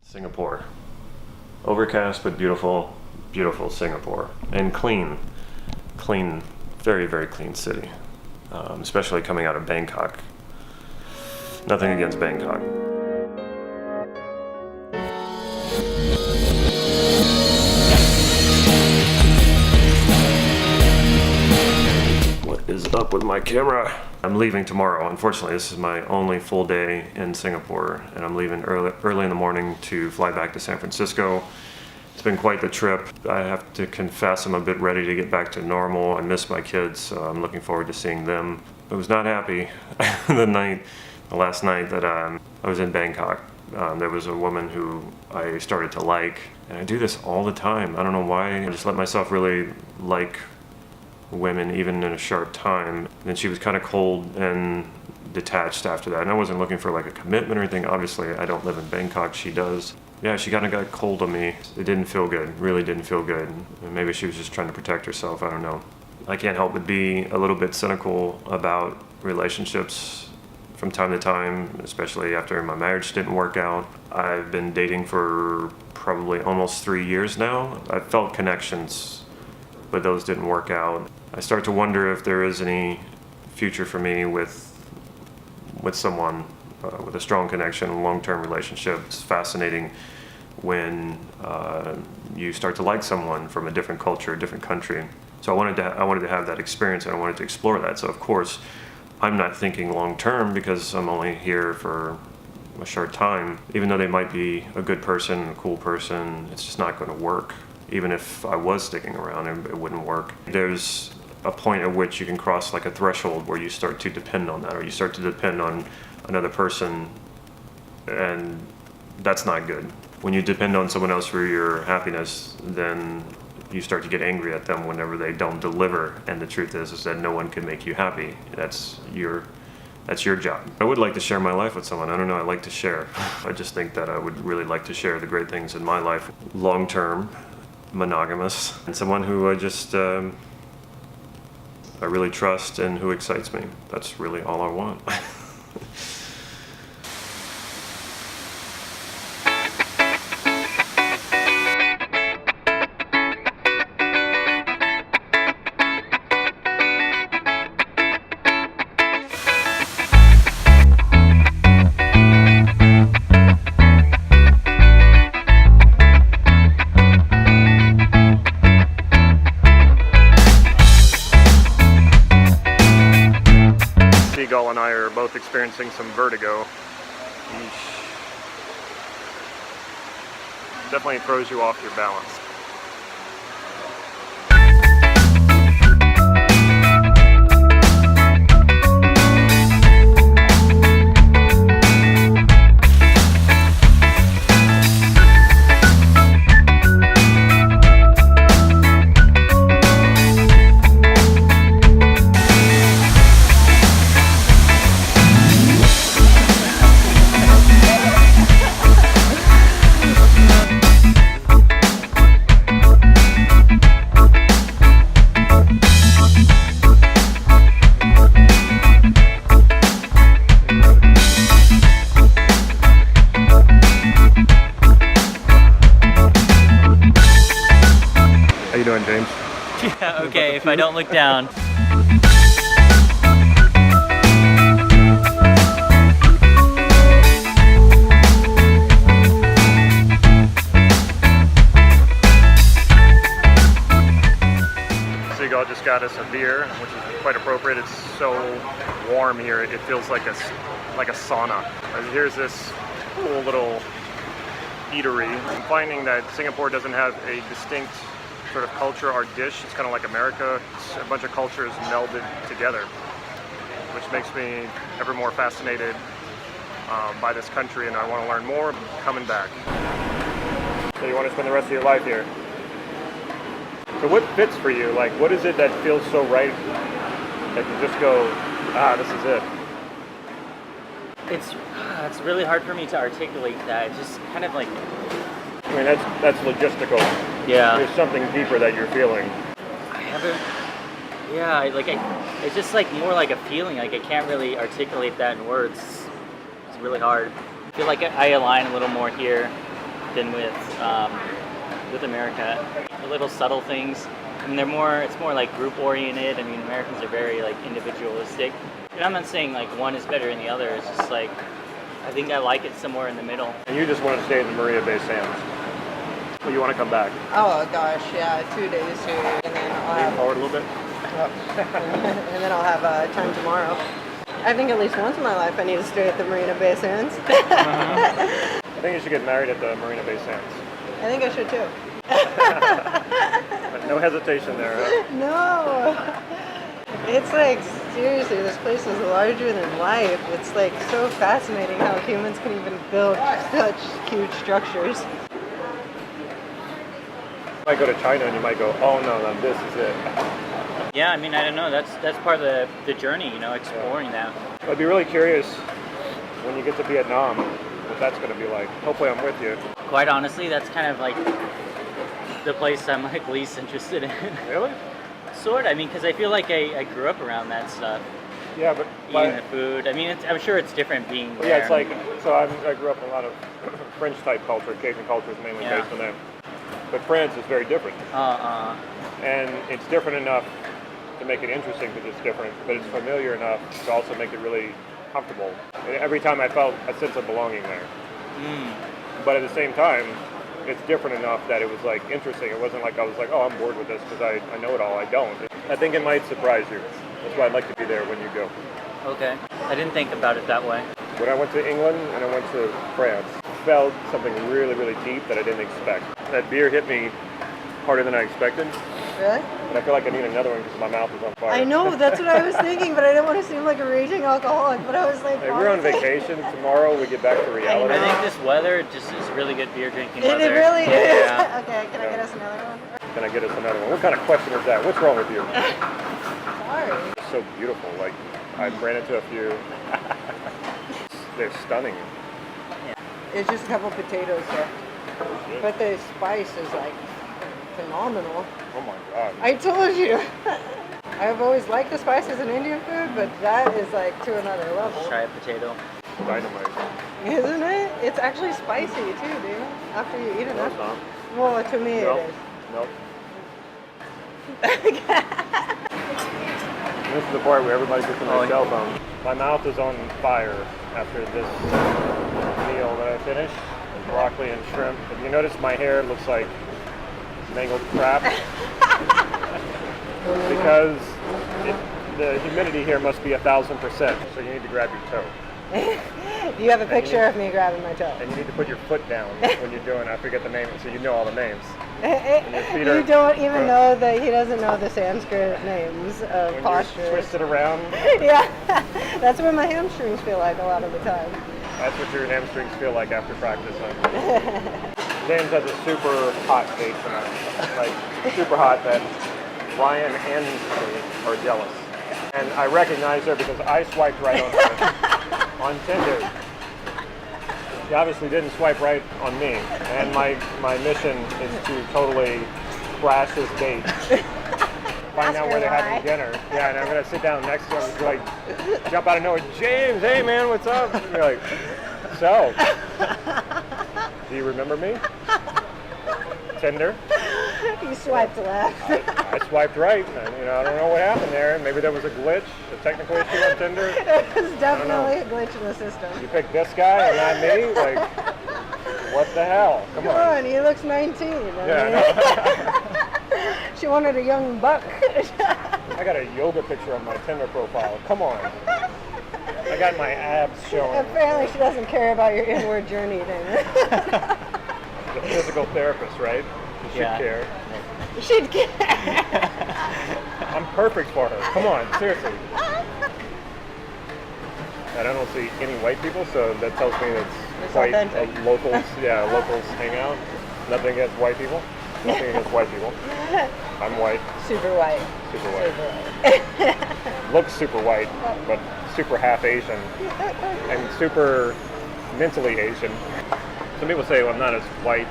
Singapore. Overcast but beautiful, beautiful Singapore. And clean, very, very clean city. Especially coming out of Bangkok. Nothing against Bangkok. What is up with my camera? I'm leaving tomorrow. Unfortunately, this is my only full day in Singapore, and I'm leaving early in the morning to fly back to San Francisco. It's been quite the trip. I have to confess I'm a bit ready to get back to normal. I miss my kids, so I'm looking forward to seeing them. I was not happy the last night that I was in Bangkok. There was a woman who I started to like, and I do this all the time. I don't know why. I just let myself really like women even in a short time. Then she was kind of cold and detached after that, and I wasn't looking for like a commitment or anything. Obviously I don't live in Bangkok, she does. Yeah, she kind of got cold on me. It didn't feel good, really didn't feel good. And maybe she was just trying to protect herself, I don't know. I can't help but be a little bit cynical about relationships from time to time, especially after my marriage didn't work out. I've been dating for probably almost 3 years now. I've felt connections, but those didn't work out. I start to wonder if there is any future for me with someone with a strong connection, a long-term relationship. It's fascinating when you start to like someone from a different culture, a different country. So I wanted to have that experience, and I wanted to explore that. So of course, I'm not thinking long-term because I'm only here for a short time. Even though they might be a good person, a cool person, it's just not going to work. Even if I was sticking around, it wouldn't work. There's a point at which you can cross like a threshold where you start to depend on that, or you start to depend on another person, and that's not good. When you depend on someone else for your happiness, then you start to get angry at them whenever they don't deliver, and the truth is that no one can make you happy. That's your job. I would like to share my life with someone. I don't know, I like to share. I just think that I would really like to share the great things in my life, long-term, monogamous, and someone who I really trust and who excites me. That's really all I want. Seagull and I are both experiencing some vertigo. Yeesh. Definitely throws you off your balance. How you doing, James? Yeah, okay, if I don't look down. Seagull just got us a beer, which is quite appropriate. It's so warm here, it feels like a sauna. Here's this cool little eatery. I'm finding that Singapore doesn't have a distinct sort of culture or dish. It's kind of like America. It's a bunch of cultures melded together, which makes me ever more fascinated by this country, and I want to learn more. I'm coming back. So you want to spend the rest of your life here? So what fits for you? Like, what is it that feels so right that you just go, this is it? It's really hard for me to articulate that. It's just kind of like, I mean, that's logistical. yeah. There's something deeper that you're feeling. I haven't. Yeah, it's just like more like a feeling. Like I can't really articulate that in words. It's really hard. I feel like I align a little more here. than with America. The little subtle things. I mean, it's more like group oriented. I mean, Americans are very like individualistic. And I'm not saying like one is better than the other. It's just like, I think I like it somewhere in the middle. And you just want to stay in the Marina Bay Sands. Well, you want to come back. Oh gosh, yeah, 2 days here, and then I'll Lean have, forward a little bit. and then I'll have time tomorrow. I think at least once in my life I need to stay at the Marina Bay Sands. I think you should get married at the Marina Bay Sands. I think I should too. But no hesitation there. Huh? No! It's like, seriously, this place is larger than life. It's like so fascinating how humans can even build such huge structures. You might go to China and you might go, oh no, this is it. Yeah, I mean, I don't know. That's part of the journey, you know, exploring that. I'd be really curious when you get to Vietnam, what that's going to be like. Hopefully I'm with you. Quite honestly, that's kind of like the place I'm like least interested in. Really? Sort of. I mean, because I feel like I grew up around that stuff. Yeah, but Eating the food. I mean, I'm sure it's different being there. yeah, it's like, so I grew up in a lot of French type culture. Cajun culture is mainly based on that. But France is very different. And it's different enough to make it interesting because it's different, but it's familiar enough to also make it really comfortable. And every time I felt a sense of belonging there. But at the same time, it's different enough that it was like interesting. It wasn't like I was like, oh, I'm bored with this because I know it all. I don't. I think it might surprise you. That's why I'd like to be there when you go. Okay. I didn't think about it that way. When I went to England and I went to France, I felt something really, really deep that I didn't expect. That beer hit me harder than I expected. Really? And I feel like I need another one because my mouth is on fire. I know, that's what I was thinking, but I didn't want to seem like a raging alcoholic, but I was like... Hey, we're on vacation tomorrow. We get back to reality. I think this weather just is really good beer drinking It weather. really is? Yeah. Okay, can I get us another one? Can I get us another one? What kind of question is that? What's wrong with you? Sorry. So beautiful. Like, I ran into a few. They're stunning. It's just a couple potatoes there. But the spice is like phenomenal. Oh my God. I told you. I've always liked the spices in Indian food, but that is like to another level. Try a potato. Dynamite. Isn't it? It's actually spicy too, dude. After you eat No, enough. it's not. Well, to me Nope. it is. Nope. This is the part where everybody gets on their cell phone. My mouth is on fire after this meal that I finished. Broccoli and shrimp. If you notice, my hair looks like mangled crap. Because the humidity here must be 1,000%. So you need to grab your toe. You have a picture of me grabbing my toe. And you need to put your foot down when you're doing it. I forget the name, so you know all the names. Your feet You are- don't even know that he doesn't know the Sanskrit names of When postures. you twist it around, Yeah, that's what my hamstrings feel like a lot of the time. that's what your hamstrings feel like after practice. Huh? James has a super hot date tonight. Like, super hot that Ryan and me are jealous. And I recognize her because I swiped right on her on Tinder. She obviously didn't swipe right on me. And my mission is to totally crash this date. Find out where they're having dinner. Yeah, and I'm going to sit down next to them and be like, jump out of nowhere, James, hey man, what's up? And be like, so, do you remember me? Tinder? You swiped left. I swiped right. And, I don't know what happened there. Maybe there was a glitch, a technical issue on Tinder. It was definitely a glitch in the system. You picked this guy and not me? Like, what the hell? Come on. He looks 19. She wanted a young buck. I got a yoga picture on my Tinder profile. Come on. I got my abs showing. Apparently she doesn't care about your inward journey, Damon. The physical therapist, right? You should care. She'd care. I'm perfect for her. Come on, seriously. And I don't see any white people, so that tells me it's quite authentic. Locals. Yeah, locals hang out. Nothing against white people. Nothing against white people. I'm white. Super white. Super white. Looks super white, but super half Asian. And super mentally Asian. Some people say, well, I'm not as white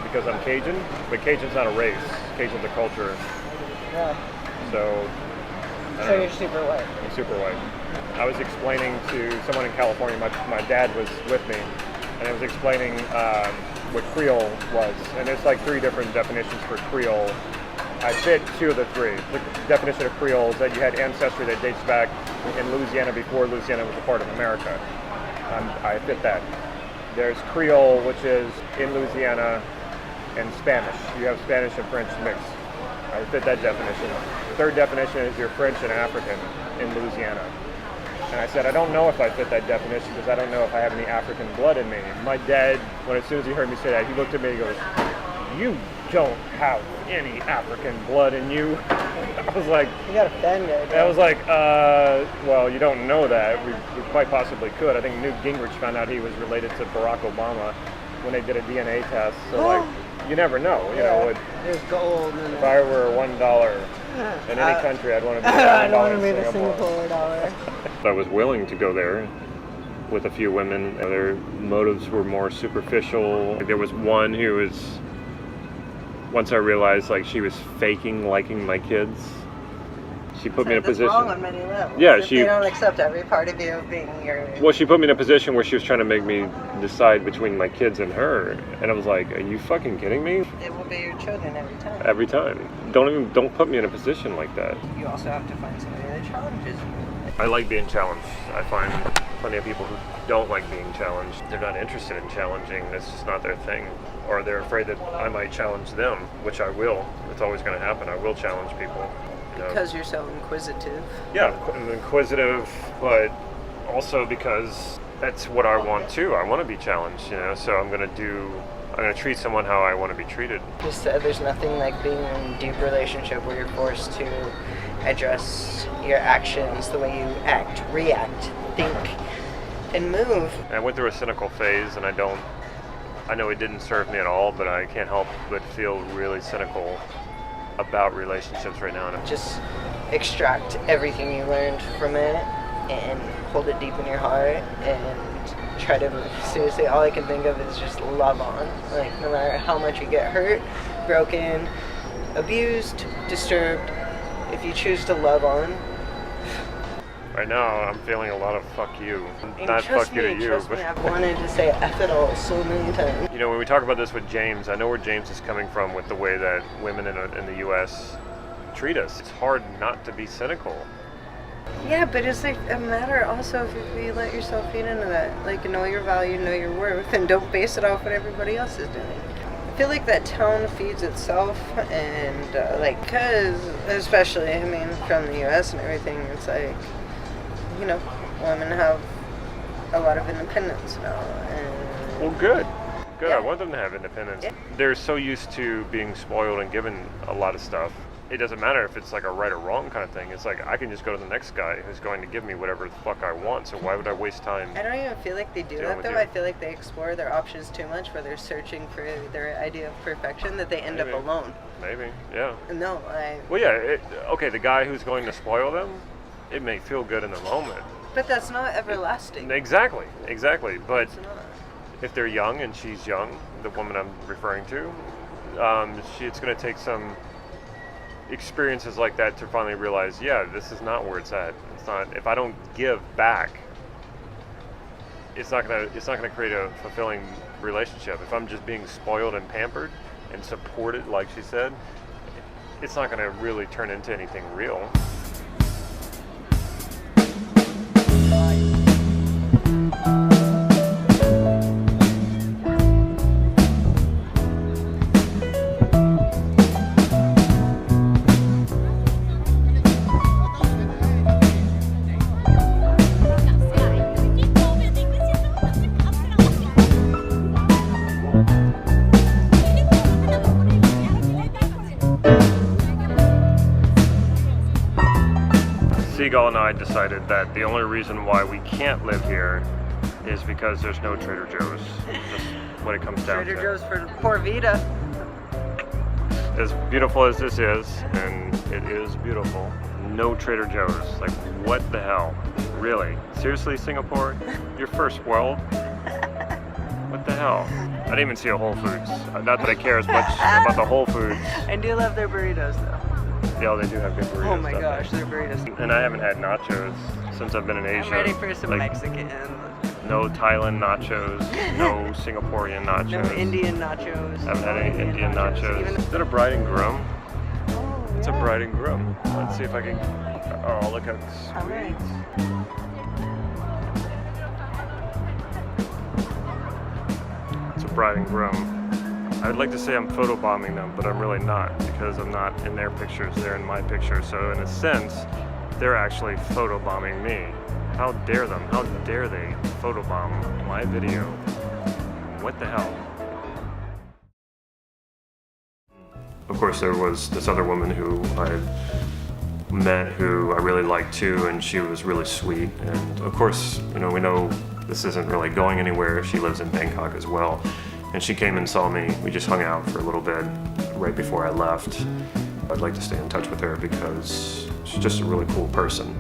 because I'm Cajun, but Cajun's not a race. Cajun's a culture. Yeah. So So you're super white. I'm super white. I was explaining to someone in California, my dad was with me, and I was explaining what Creole was, and there's like 3 different definitions for Creole. I fit 2 of the 3. The definition of Creole is that you had ancestry that dates back in Louisiana before Louisiana was a part of America. I fit that. There's Creole, which is in Louisiana, and Spanish. You have Spanish and French mixed. I fit that definition. The 3rd definition is you're French and African in Louisiana. And I said, I don't know if I fit that definition because I don't know if I have any African blood in me. My dad, as soon as he heard me say that, he looked at me and goes, "You don't have any African blood in you." I was like, You got offended. I was like, well, you don't know that. We quite possibly could. I think Newt Gingrich found out he was related to Barack Obama when they did a DNA test. So like, you never know. You know, there's gold in if it. I were $1 in any country, I'd want to be I don't want $1 to be in the Singapore. Singapore dollar. I was willing to go there with a few women. Their motives were more superficial. There was one who was, once I realized like she was faking liking my kids, she put me in a position. That's wrong on many levels. Yeah, If she. they don't accept every part of you being your. Well, she put me in a position where she was trying to make me decide between my kids and her, and I was like, "Are you fucking kidding me?" It will be your children every time. Every time. Don't put me in a position like that. You also have to find somebody that challenges you. I like being challenged. I find plenty of people who don't like being challenged. They're not interested in challenging. That's just not their thing. Or they're afraid that I might challenge them, which I will. It's always going to happen. I will challenge people. You know? Because you're so inquisitive. Yeah, I'm inquisitive, but also because that's what I want too. I want to be challenged, you know, so I'm going to treat someone how I want to be treated. You said there's nothing like being in a deep relationship where you're forced to address your actions, the way you act, react, think, and move. I went through a cynical phase, and I know it didn't serve me at all, but I can't help but feel really cynical about relationships right now. Just extract everything you learned from it and hold it deep in your heart and try to, seriously, all I can think of is just love on. Like, no matter how much you get hurt, broken, abused, disturbed, if you choose to love on. Right now, I'm feeling a lot of fuck you. And Not fuck you to you, trust but me, I've wanted to say F it all so many times. you know, when we talk about this with James, I know where James is coming from with the way that women in the U.S. treat us. It's hard not to be cynical. Yeah, but it's like a matter also if you let yourself feed into that. Like, know your value, know your worth, and don't base it off what everybody else is doing. I feel like that town feeds itself, and like, because, especially, I mean, from the U.S. and everything, it's like, you know, women have a lot of independence now. And Well, good. Good. Yeah. I want them to have independence. Yeah. They're so used to being spoiled and given a lot of stuff. It doesn't matter if it's like a right or wrong kind of thing. It's like I can just go to the next guy who's going to give me whatever the fuck I want. So why would I waste time? I don't even feel like they do Dealing that with though. you. I feel like they explore their options too much where they're searching for their idea of perfection that they end Maybe. up alone. Maybe. Yeah. No, Well, yeah. Okay, the guy who's going to spoil them, it may feel good in the moment. but that's not everlasting. Exactly. But It's not. if they're young and she's young, the woman I'm referring to, it's going to take some experiences like that to finally realize, yeah, this is not where it's at. It's not. If I don't give back, it's not gonna create a fulfilling relationship. If I'm just being spoiled and pampered and supported, like she said, it's not gonna really turn into anything real. Seagull and I decided that the only reason why we can't live here is because there's no Trader Joe's. Just what it comes down Trader to. Joe's for poor Vita. As beautiful as this is, and it is beautiful, no Trader Joe's. Like, what the hell? Really? Seriously, Singapore? Your first world? What the hell? I didn't even see a Whole Foods. Not that I care as much about the Whole Foods. I do love their burritos though. Yeah, they do have good burritos. Oh my don't gosh, they? their burritos. And I haven't had nachos since I've been in Asia. I'm ready for some Like, Mexican. No Thailand nachos, no Singaporean nachos. No Indian nachos. I haven't had any Indian nachos. Is that a bride and groom? Oh, It's a yeah. bride and groom. Let's see if I can. Oh, look how Alright. sweet. It's a bride and groom. I would like to say I'm photobombing them, but I'm really not because I'm not in their pictures, they're in my picture. So in a sense, they're actually photobombing me. How dare them? How dare they photobomb my video? What the hell? Of course, there was this other woman who I had met who I really liked too, and she was really sweet. And of course, we know this isn't really going anywhere. She lives in Bangkok as well. And she came and saw me. We just hung out for a little bit right before I left. I'd like to stay in touch with her because she's just a really cool person.